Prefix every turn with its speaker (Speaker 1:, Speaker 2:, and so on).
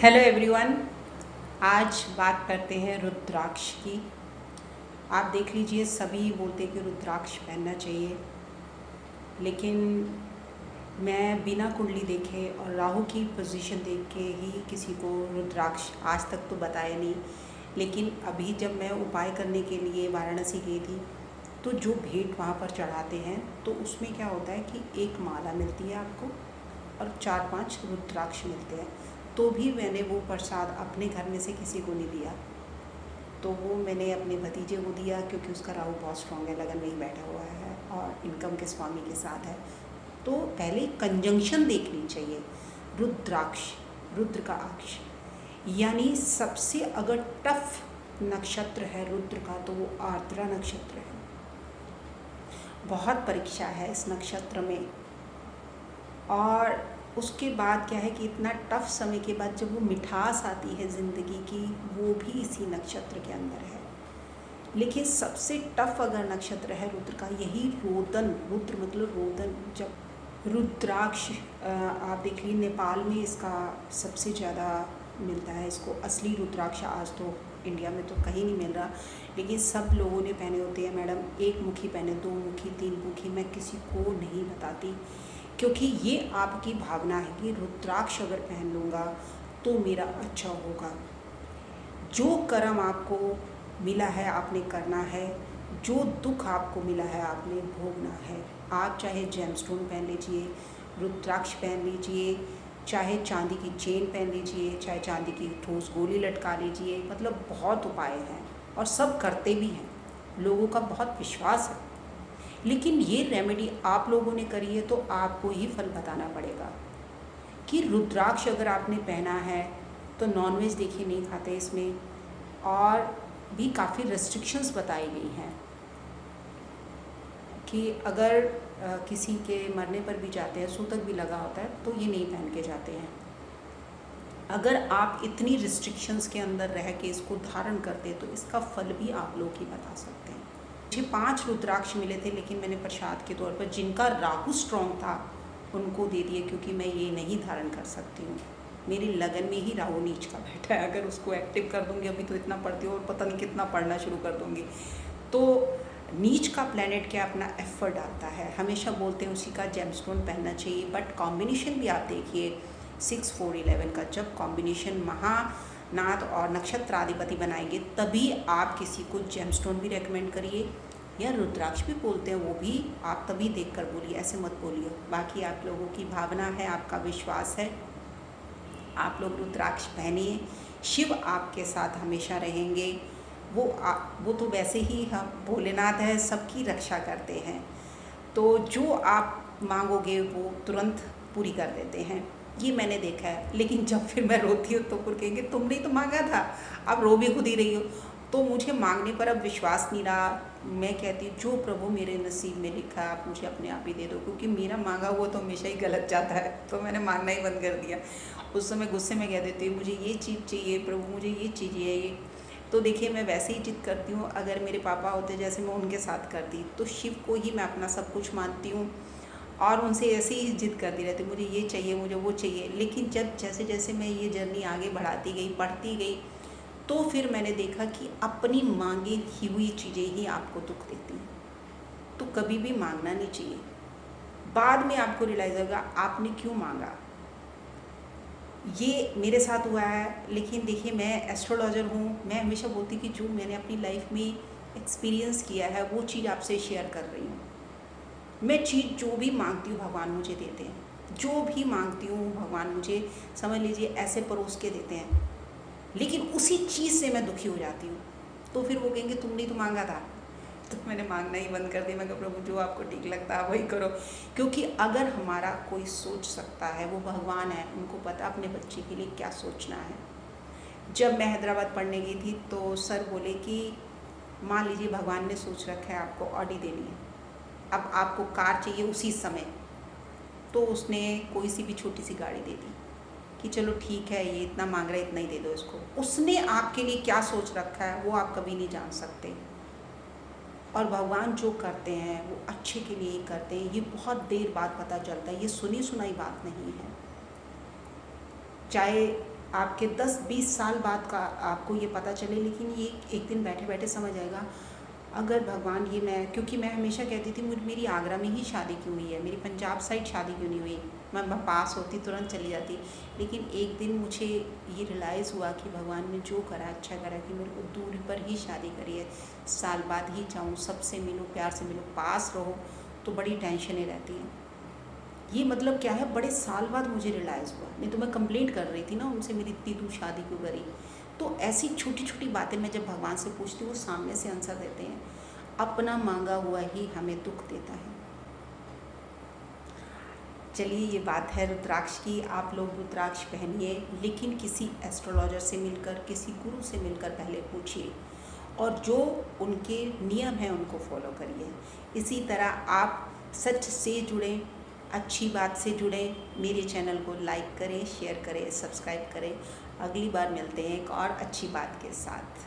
Speaker 1: Hello everyone. आज बात करते हैं रुद्राक्ष की। आप देख लीजिए, सभी बोलते हैं कि रुद्राक्ष पहनना चाहिए, लेकिन मैं बिना कुंडली देखे और राहु की पोजीशन देख के ही किसी को रुद्राक्ष आज तक तो बताया नहीं। लेकिन अभी जब मैं उपाय करने के लिए वाराणसी गई थी, तो जो भेंट वहाँ पर चढ़ाते हैं तो उसमें क्या होता है कि एक माला मिलती है आपको और 4-5 रुद्राक्ष मिलते हैं। तो भी मैंने वो प्रसाद अपने घर में से किसी को नहीं दिया, तो वो मैंने अपने भतीजे को दिया, क्योंकि उसका राहु बहुत स्ट्रॉन्ग है, लगन में ही बैठा हुआ है और इनकम के स्वामी के साथ है। तो पहले कंजंक्शन देखनी चाहिए। रुद्राक्ष, रुद्र का अक्ष, यानी सबसे अगर टफ नक्षत्र है रुद्र का तो वो आर्द्रा नक्षत्र है। बहुत परीक्षा है इस नक्षत्र में। और उसके बाद क्या है कि इतना टफ समय के बाद जब वो मिठास आती है ज़िंदगी की, वो भी इसी नक्षत्र के अंदर है। लेकिन सबसे टफ अगर नक्षत्र है रुद्र का, यही रोदन, रुद्र मतलब रोदन। जब रुद्राक्ष आप देखिए नेपाल में इसका सबसे ज़्यादा मिलता है। इसको असली रुद्राक्ष आज तो इंडिया में तो कहीं नहीं मिल रहा, लेकिन सब लोगों ने पहने होते हैं। मैडम एक मुखी पहने, 2 मुखी, 3 मुखी, मैं किसी को नहीं बताती, क्योंकि ये आपकी भावना है कि रुद्राक्ष अगर पहन लूँगा तो मेरा अच्छा होगा। जो कर्म आपको मिला है आपने करना है, जो दुख आपको मिला है आपने भोगना है। आप चाहे जेमस्टोन पहन लीजिए, रुद्राक्ष पहन लीजिए, चाहे चांदी की चेन पहन लीजिए, चाहे चांदी की ठोस गोली लटका लीजिए, मतलब बहुत उपाय हैं और सब करते भी हैं, लोगों का बहुत विश्वास है। लेकिन ये रेमेडी आप लोगों ने करी है तो आपको ही फल बताना पड़ेगा कि रुद्राक्ष अगर आपने पहना है तो नॉनवेज देखिए नहीं खाते इसमें, और भी काफ़ी रेस्ट्रिक्शंस बताई गई हैं कि अगर किसी के मरने पर भी जाते हैं, सूतक भी लगा होता है, तो ये नहीं पहन के जाते हैं। अगर आप इतनी रिस्ट्रिक्शंस के अंदर रह के इसको धारण करते तो इसका फल भी आप लोग ही बता सकते हैं। मुझे 5 रुद्राक्ष मिले थे, लेकिन मैंने प्रसाद के तौर पर जिनका राहु स्ट्रॉन्ग था उनको दे दिए, क्योंकि मैं ये नहीं धारण कर सकती हूँ। मेरी लगन में ही राहु नीच का बैठा है। अगर उसको एक्टिव कर दूँगी, अभी तो इतना पढ़ती हूँ और पता नहीं कितना पढ़ना शुरू कर दूँगी, तो नीच का प्लैनेट क्या अपना एफर्ट डालता है। हमेशा बोलते हैं उसी का जेमस्टोन पहनना चाहिए, बट कॉम्बिनेशन भी आप देखिए 6, 4, 11 का जब कॉम्बिनेशन महानाथ और नक्षत्राधिपति बनाएंगे, तभी आप किसी को जेमस्टोन भी रेकमेंड करिए, या रुद्राक्ष भी बोलते हैं वो भी आप तभी देखकर बोलिए, ऐसे मत बोलिए। बाकी आप लोगों की भावना है, आपका विश्वास है, आप लोग रुद्राक्ष पहनिए। शिव आपके साथ हमेशा रहेंगे। वो तो वैसे ही हम भोलेनाथ है, सबकी रक्षा करते हैं, तो जो आप मांगोगे वो तुरंत पूरी कर देते हैं। ये मैंने देखा है। लेकिन जब फिर मैं रोती हूँ तो फिर कहेंगे तुमने तो मांगा था, अब रो भी खुद ही रही हो। तो मुझे मांगने पर अब विश्वास नहीं रहा। मैं कहती हूँ जो प्रभु मेरे नसीब में लिखा है आप मुझे अपने आप ही दे दो, क्योंकि मेरा मांगा हुआ तो हमेशा ही गलत जाता है। तो मैंने मांगना ही बंद कर दिया। उस समय गुस्से में कह देती हूँ मुझे ये चीज़ चाहिए प्रभु, मुझे ये चीज़ चाहिए। तो देखिए मैं वैसे ही जिद करती हूँ। अगर मेरे पापा होते जैसे मैं उनके साथ करती, तो शिव को ही मैं अपना सब कुछ मानती हूँ और उनसे ऐसे ही जिद करती रहती, मुझे ये चाहिए, मुझे वो चाहिए। लेकिन जब जैसे जैसे मैं ये जर्नी आगे बढ़ाती गई, पढ़ती गई, तो फिर मैंने देखा कि अपनी मांगी हुई चीज़ें ही आपको दुख देती हैं। तो कभी भी मांगना नहीं चाहिए। बाद में आपको रियलाइज़ होगा आपने क्यों मांगा। ये मेरे साथ हुआ है। लेकिन देखिए मैं एस्ट्रोलॉजर हूँ, मैं हमेशा बोलती कि जो मैंने अपनी लाइफ में एक्सपीरियंस किया है वो चीज़ आपसे शेयर कर रही हूँ। मैं चीज़ जो भी मांगती हूँ भगवान मुझे देते हैं। जो भी मांगती हूँ भगवान मुझे, समझ लीजिए ऐसे परोस के देते हैं। लेकिन उसी चीज़ से मैं दुखी हो जाती हूँ, तो फिर वो कहेंगे तुमने तो मांगा था। तो मैंने मांगना ही बंद कर दिया। मैं कहा प्रभु जो आपको ठीक लगता है वही करो, क्योंकि अगर हमारा कोई सोच सकता है वो भगवान है। उनको पता अपने बच्चे के लिए क्या सोचना है। जब मैं हैदराबाद पढ़ने गई थी तो सर बोले कि मान लीजिए भगवान ने सोच रखा है आपको ऑडी देनी है, अब आपको कार चाहिए उसी समय, तो उसने कोई सी भी छोटी सी गाड़ी दे दी कि चलो ठीक है ये इतना मांग रहा है इतना ही दे दो इसको। उसने आपके लिए क्या सोच रखा है वो आप कभी नहीं जान सकते। और भगवान जो करते हैं वो अच्छे के लिए ही करते हैं। ये बहुत देर बाद पता चलता है, ये सुनी सुनाई बात नहीं है। चाहे आपके 10-20 साल बाद का आपको ये पता चले, लेकिन ये एक दिन बैठे बैठे समझ आएगा। अगर भगवान ये मैं, क्योंकि मैं हमेशा कहती थी मेरी आगरा में ही शादी क्यों हुई है, मेरी पंजाब साइड शादी क्यों नहीं हुई, मैं पास होती तुरंत चली जाती। लेकिन एक दिन मुझे ये रियलाइज़ हुआ कि भगवान ने जो करा अच्छा करा, कि मेरे को दूर पर ही शादी करी है, साल बाद ही जाऊँ, सबसे मिलूँ, प्यार से मिलूँ। पास रहो तो बड़ी टेंशनें रहती हैं। ये मतलब क्या है, बड़े साल बाद मुझे रियलाइज़ हुआ, नहीं तो मैं कंप्लेंट कर रही थी ना उनसे, मेरी इतनी दूर शादी क्यों करी। तो ऐसी छोटी छोटी बातें मैं जब भगवान से पूछती हूँ, वो सामने से आंसर देते हैं। अपना मांगा हुआ ही हमें दुख देता है। चलिए, ये बात है रुद्राक्ष की। आप लोग रुद्राक्ष पहनिए, लेकिन किसी एस्ट्रोलॉजर से मिलकर, किसी गुरु से मिलकर पहले पूछिए, और जो उनके नियम हैं उनको फॉलो करिए। इसी तरह आप सच से जुड़ें, अच्छी बात से जुड़ें। मेरे चैनल को लाइक करें, शेयर करें, सब्सक्राइब करें। अगली बार मिलते हैं एक और अच्छी बात के साथ।